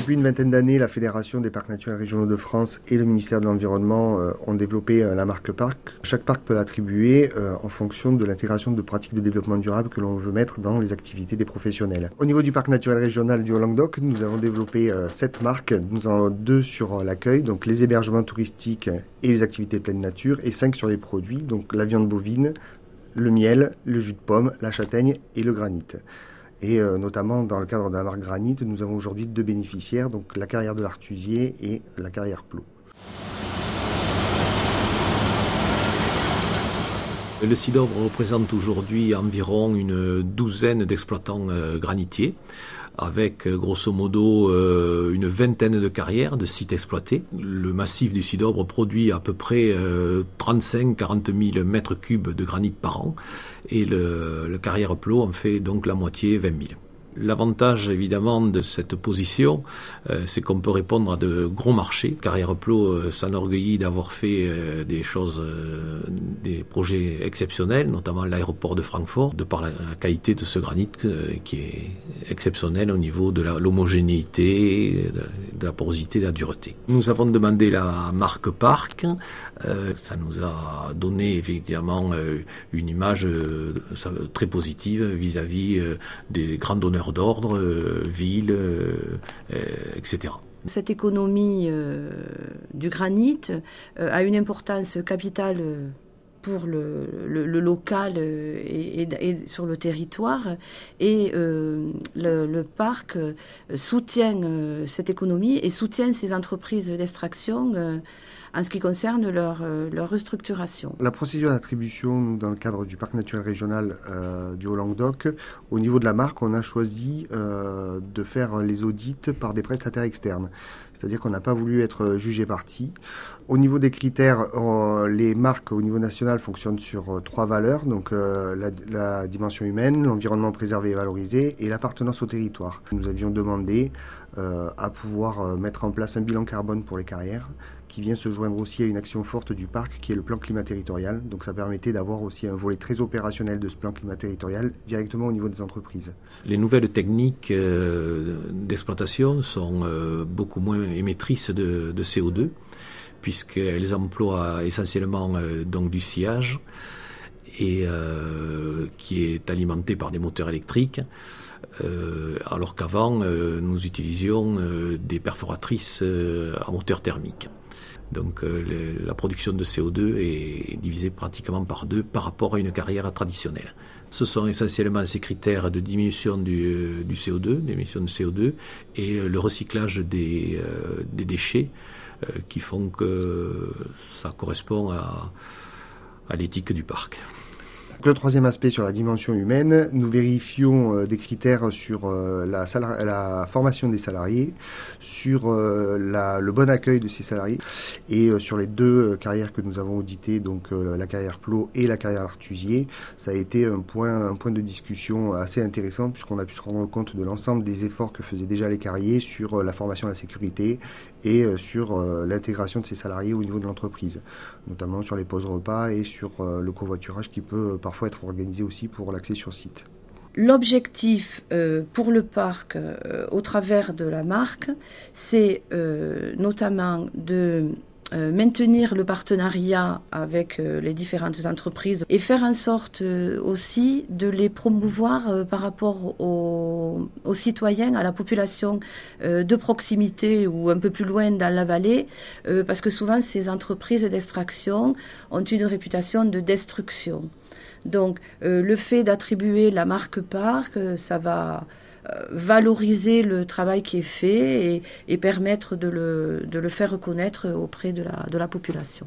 Depuis une vingtaine d'années, la Fédération des parcs naturels régionaux de France et le ministère de l'Environnement ont développé la marque parc. Chaque parc peut l'attribuer en fonction de l'intégration de pratiques de développement durable que l'on veut mettre dans les activités des professionnels. Au niveau du parc naturel régional du Haut-Languedoc, nous avons développé 7 marques. Nous en avons 2 sur l'accueil, donc les hébergements touristiques et les activités de pleine nature, et 5 sur les produits, donc la viande bovine, le miel, le jus de pomme, la châtaigne et le granit. Et notamment dans le cadre de la marque Granit, nous avons aujourd'hui 2 bénéficiaires, donc la carrière de l'Artusier et la carrière Plot. Le Cidobre représente aujourd'hui environ une douzaine d'exploitants granitiers, avec grosso modo une vingtaine de carrières, de sites exploités. Le massif du Cidobre produit à peu près 35-40 000 mètres cubes de granit par an, et le carrière Plot en fait donc la moitié, 20 000. L'avantage évidemment de cette position, c'est qu'on peut répondre à de gros marchés. Carrière Plot s'enorgueillit d'avoir fait des projets exceptionnels, notamment l'aéroport de Francfort, de par la qualité de ce granit qui est exceptionnel au niveau de l'homogénéité, de la porosité, de la dureté. Nous avons demandé la marque Parc. Ça nous a donné évidemment une image très positive vis-à-vis des grands donneurs d'ordre, villes, etc. Cette économie du granit a une importance capitale pour le local et sur le territoire, et le parc soutient cette économie et soutient ces entreprises d'extraction en ce qui concerne leur restructuration. La procédure d'attribution dans le cadre du parc naturel régional du Haut-Languedoc, au niveau de la marque, on a choisi de faire les audits par des prestataires externes. C'est-à-dire qu'on n'a pas voulu être jugé parti. Au niveau des critères, les marques au niveau national fonctionnent sur 3 valeurs, donc la dimension humaine, l'environnement préservé et valorisé et l'appartenance au territoire. Nous avions demandé à pouvoir mettre en place un bilan carbone pour les carrières, qui vient se joindre aussi à une action forte du parc qui est le plan climat territorial. Donc ça permettait d'avoir aussi un volet très opérationnel de ce plan climat territorial directement au niveau des entreprises. Les nouvelles techniques d'exploitation sont beaucoup moins émettrices de CO2, puisqu'elles emploient essentiellement donc du sciage et qui est alimenté par des moteurs électriques. Alors qu'avant, nous utilisions des perforatrices à moteur thermique. Donc la production de CO2 est divisée pratiquement par 2 par rapport à une carrière traditionnelle. Ce sont essentiellement ces critères de diminution du CO2, d'émissions de CO2, et le recyclage des déchets qui font que ça correspond à l'éthique du parc. Le troisième aspect sur la dimension humaine, nous vérifions des critères sur la formation des salariés, sur le bon accueil de ces salariés, et sur les 2 carrières que nous avons auditées, donc la carrière Plot et la carrière Artusier. Ça a été un point de discussion assez intéressant, puisqu'on a pu se rendre compte de l'ensemble des efforts que faisaient déjà les carriers sur la formation à la sécurité et sur l'intégration de ces salariés au niveau de l'entreprise, notamment sur les pauses repas et sur le covoiturage qui peut parfois être organisé aussi pour l'accès sur site. L'objectif pour le parc au travers de la marque, c'est notamment de maintenir le partenariat avec les différentes entreprises et faire en sorte aussi de les promouvoir par rapport aux citoyens, à la population de proximité ou un peu plus loin dans la vallée, parce que souvent ces entreprises d'extraction ont une réputation de destruction. Donc le fait d'attribuer la marque parc, ça va valoriser le travail qui est fait et permettre de le faire reconnaître auprès de la population.